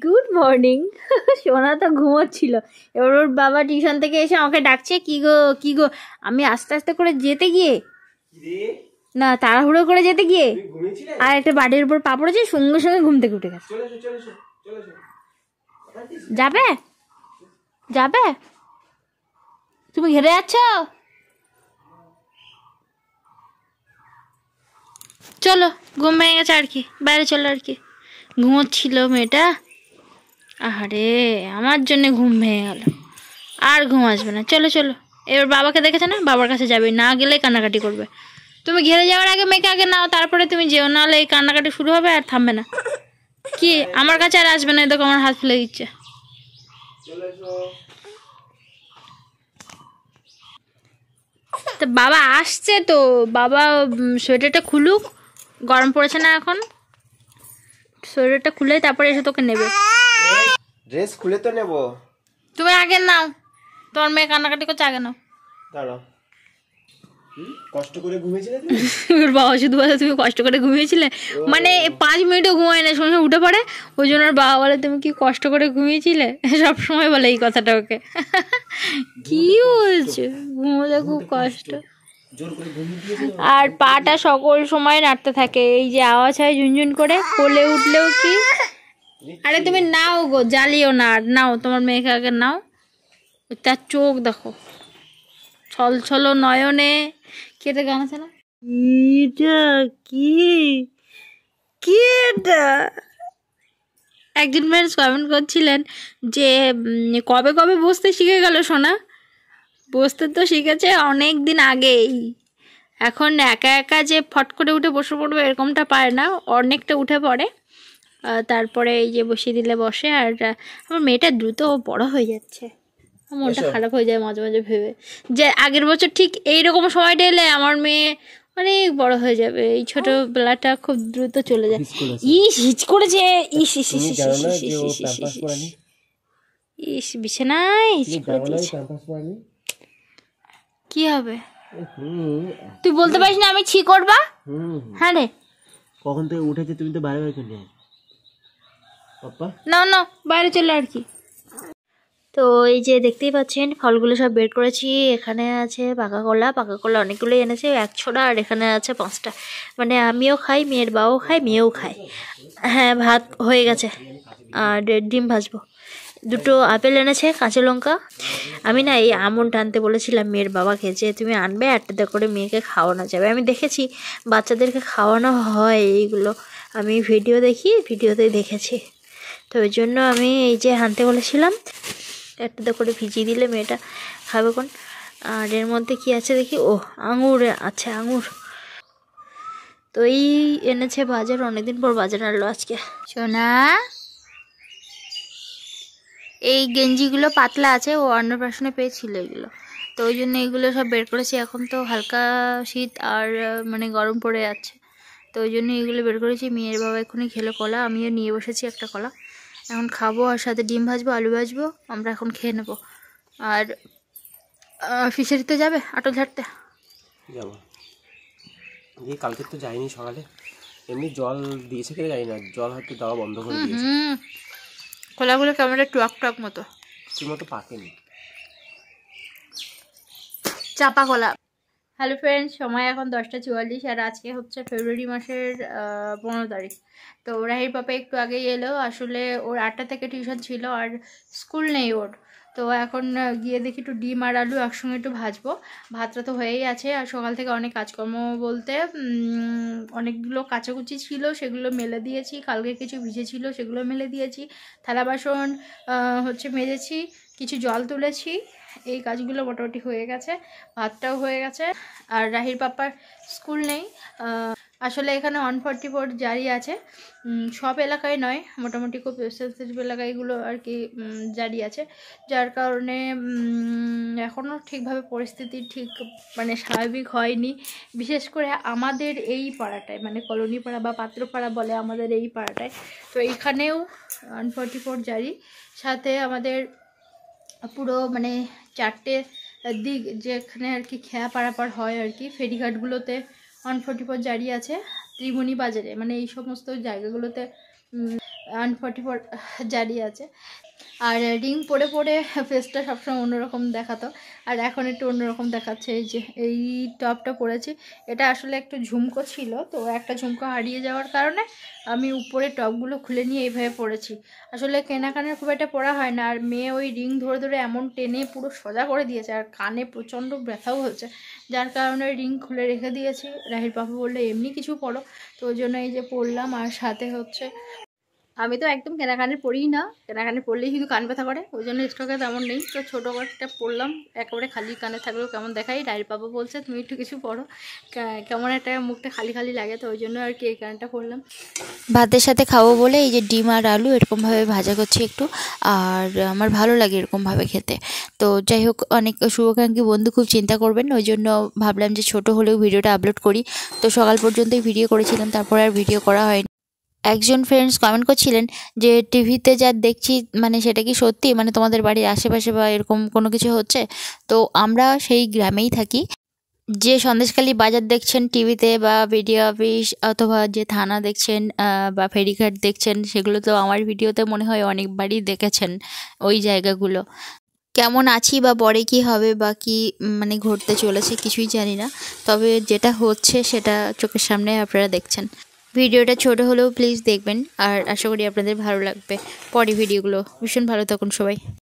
Good morning. সোনা তো ঘুমোচ্ছিল, এবার ওর বাবা টিউশন থেকে এসে আমাকে ডাকছে, কি গো কি গো। আমি আস্তে আস্তে করে যেতে গিয়ে, না তাড়াহুড়ো করে যেতে গিয়ে আর একটা বাড়ির উপর পা পড়েছে, সঙ্গে সঙ্গে ঘুম থেকে উঠে গেছে। যাবে যাবে, তুমি ঘেরে যাচ্ছ? চলো, ঘুম ভেঙে গেছে আর কি, বাইরে চলো আর কি। ঘুমোচ্ছিল মেয়েটা, আরে আমার জন্য ঘুম ভেঙে গেল, আর ঘুম আসবে না। চলো চলো, এবার বাবাকে দেখেছে না, বাবার কাছে যাবে, না গেলে কান্নাকাটি করবে। তুমি ঘেরে যাওয়ার আগে মেয়েকে আগে নাও, তারপরে তুমি যেও, নাহলে এই কান্নাকাটি শুরু হবে আর থামবে না। কি আমার কাছে আর আসবে না, দেখো আমার হাত ফেলে দিচ্ছে। তো বাবা আসছে, তো বাবা সোয়েটারটা খুলুক, গরম পড়েছে না এখন, সোয়েটারটা খুলে তারপরে এসে তোকে নেবে। ড্রেস খুলে তো নেব, তুমি আগে নাও, তোমার মেয়ে কান্নাকাটি করছে, আগে নাও। দাঁড়াও, কষ্ট করে ঘুমিয়েছিলে তুমি? বাবা শুধু বলে তুমি কষ্ট করে ঘুমিয়েছিলে, মানে 5 মিনিটও ঘুমায় না, সঙ্গে উঠে পড়ে। ওই জন্য বাবা বলে তুমি কি কষ্ট করে ঘুমিয়েছিলে, সব সময় বলে এই কথাটা ওকে। কি বলছে, ঘুমোতে খুব কষ্ট, আর পাটা সকল সময় নাড়তে থাকে, এই যে আওয়াজ হয় ঝুনঝুন করে, কোলে উঠলেও কি। আরে তুমি নাও গো, জ্বালিও না, আর নাও, তোমার মেয়েকে আগে নাও। তার চোখ দেখো, ছল ছল নয়নে, কেটে গান আছে না, এটা কি, কি এটা। একজন ফ্রেন্ডস কমেন্ট করছিলেন যে কবে কবে বসতে শিখে গেল সোনা। বসতে তো শিখেছে অনেক দিন আগেই, এখন একা একা যে ফট করে উঠে বসে পড়বে এরকমটা পারে না, অনেকটা উঠে পড়ে, তারপরে এই যে বসিয়ে দিলে বসে। আর আমার মেয়েটা দ্রুত বড় হয়ে যাচ্ছে, মনটা খারাপ হয়ে যায় মাঝে মাঝে ভেবে, যে আগের বছর ঠিক এইরকম সময়টা এলে আমার মেয়ে অনেক বড় হয়ে যাবে, এই ছোটবেলাটা খুব দ্রুত চলে যায়। ইস হিচ করেছে, ইস ইস ইস ইস ইস বিছানায় হিচ করে দিয়েছে। কি হবে, তুই বলতে পারিস না আমি ছি করবা? হ্যাঁ রে, কখন থেকে উঠেছে তুমি তো বাইরে বাইরে চলে পাপা, না না বাইরে চলে আর কি। তো এই যে দেখতেই পাচ্ছেন ফলগুলো সব বের করেছি, এখানে আছে পাকা কলা, পাকা কলা অনেকগুলোই এনেছে, 1 ছোড়া, আর এখানে আছে 5টা, মানে আমিও খাই, মেয়ের বাবাও খায়, মেয়েও খায়। হ্যাঁ ভাত হয়ে গেছে, আর ডিম ভাজবো। 2টো আপেল এনেছে, কাঁচা লঙ্কা। আমি না এই আমন্ড আনতে বলেছিলাম মেয়ের বাবাকে, যে তুমি আনবে, একটাতে করে মেয়েকে খাওয়ানো যাবে। আমি দেখেছি বাচ্চাদেরকে খাওয়ানো হয় এইগুলো, আমি ভিডিও দেখি, ভিডিওতেই দেখেছি, তো ওই জন্য আমি এই যে আনতে বলেছিলাম, একটাতে করে ভিজিয়ে দিলে মেয়েটা খাবে কোন। আর এর মধ্যে কি আছে দেখি, ও আঙুর আছে, আঙুর। তো এই এনেছে বাজার, অনেকদিন পর বাজার আনলো আজকে। সোনা, এই গেঞ্জিগুলো পাতলা আছে, ও অন্নপ্রাশনে পেয়েছিল এগুলো, তো ওই জন্য এগুলো সব বের করেছি। এখন তো হালকা শীত আর মানে গরম পড়ে যাচ্ছে, তো ওই জন্য এগুলো বের করেছি। মেয়ের বাবা এক্ষুনি খেলো কলা, আমিও নিয়ে বসেছি একটা কলা, এখন খাবো, আর সাথে ডিম ভাজবো, আলু ভাজবো, আমরা এখন খেয়ে নেবো। আর ফিশারিতে যাবে আটল ঝাড়তে? যাবো, এই কালকে তো যাইনি সকালে, এমনি জল দিয়েছে কিনা জানি না, জল হয়তো দেওয়া বন্ধ করে দিয়েছে। কলাগুলো কেমন টক টক মতো, ঠিক মতো পাকেনি, চাপা কলা। হ্যালো ফ্রেন্ডস, সময় এখন 10টা 44, আর আজকে হচ্ছে ফেব্রুয়ারি মাসের 15 তারিখ। তো রাহির পাপা একটু আগেই এলো, আসলে ওর 8টা থেকে টিউশন ছিল আর স্কুল নেই ওর, তো এখন গিয়ে দেখি একটু ডিম আর আলু একসঙ্গে একটু ভাজবো। ভাতটা তো হয়েই আছে, আর সকাল থেকে অনেক কাজকর্ম বলতে অনেকগুলো কাচাকুচি ছিল, সেগুলো মেলে দিয়েছি, কালকে কিছু ভিজে ছিল সেগুলো মেলে দিয়েছি, থালা বাসন হচ্ছে মেজেছি, কিছু জল তুলেছি, এই কাজগুলো মোটামুটি হয়ে গেছে, ভাতটাও হয়ে গেছে। আর রাহির পাপার স্কুল নেই, আসলে এখানে 144 জারি আছে, সব এলাকায় নয়, মোটামুটি খুব সেন্সিটিভ এলাকায়গুলো আর কি জারি আছে, যার কারণে এখনও ঠিকভাবে পরিস্থিতি ঠিক মানে স্বাভাবিক হয়নি, বিশেষ করে আমাদের এই পাড়াটায়, মানে কলোনি পাড়া বা পাত্রপাড়া বলে আমাদের এই পাড়াটায়, তো এইখানেও 144 জারি, সাথে আমাদের পুরো মানে 4টে দিক যেখানে আর কি খেয়া পারাপার হয় আর কি, ফেরিঘাটগুলোতে 144 জারি আছে, ত্রিমণি বাজারে, মানে এই সমস্ত জায়গাগুলোতে 144 জারি আছে। আর রিং পরে পরে ফেসটা সবসময় অন্যরকম দেখাতো, আর এখন একটু অন্যরকম দেখাচ্ছে। এই যে এই টপটা পরেছি, এটা আসলে একটু ঝুমকো ছিল, তো একটা ঝুমকো হারিয়ে যাওয়ার কারণে আমি উপরে টপগুলো খুলে নিয়ে এইভাবে পরেছি। আসলে কেনাকানের খুব একটা পরা হয় না, আর মেয়ে ওই রিং ধরে ধরে এমন টেনে পুরো সোজা করে দিয়েছে, আর কানে প্রচণ্ড ব্যথাও হচ্ছে, যার কারণে রিং খুলে রেখে দিয়েছি। রাহির পাপা বললো এমনি কিছু পরো, তো ওই জন্য এই যে পরলাম। আর সাথে হচ্ছে আমি তো একদম কেনাকানি পড়িই না, কেনাকানি পড়লেই শুধু কান ব্যথা করে, ওই জন্য স্টকে তেমন নেই। তো ছোটো একটা পরলাম, একেবারে খালি কানে থাকলেও কেমন দেখাই। রায়ের বাবা বলছে তুমি একটু কিছু পড়ো, কেমন একটা মুখটা খালি খালি লাগে, তো ওই জন্য আর কি এই কানটা পরলাম। ভাতের সাথে খাবো বলে এই যে ডিম আর আলু এরকমভাবে ভাজা করছি একটু, আর আমার ভালো লাগে এরকমভাবে খেতে। তো যাই হোক, অনেক শুভাকাঙ্ক্ষী বন্ধু খুব চিন্তা করবেন, ওই জন্য ভাবলাম যে ছোট হলেও ভিডিওটা আপলোড করি। তো সকাল পর্যন্তই ভিডিও করেছিলাম, তারপর আর ভিডিও করা হয়নি। একজন ফ্রেন্ডস কমেন্ট করছিলেন যে টিভিতে যা দেখছি মানে সেটা কি সত্যি, মানে তোমাদের বাড়ির আশেপাশে বা এরকম কোনো কিছু হচ্ছে? তো আমরা সেই গ্রামেই থাকি। যে সন্দেশখালী বাজার দেখছেন টিভিতে, বা বিডিও অফিস, অথবা যে থানা দেখছেন বা ফেরিঘাট দেখছেন, সেগুলো তো আমার ভিডিওতে মনে হয় অনেকবারই দেখেছেন ওই জায়গাগুলো। কেমন আছি বা পরে কী হবে বা কী মানে ঘটতে চলেছে কিছুই জানি না, তবে যেটা হচ্ছে সেটা চোখের সামনে আপনারা দেখছেন। ভিডিওটা ছোট হলেও প্লিজ দেখবেন, আর আশা করি আপনাদের ভালো লাগবে পরে ভিডিওগুলো। ভীষণ ভালো থাকুন সবাই।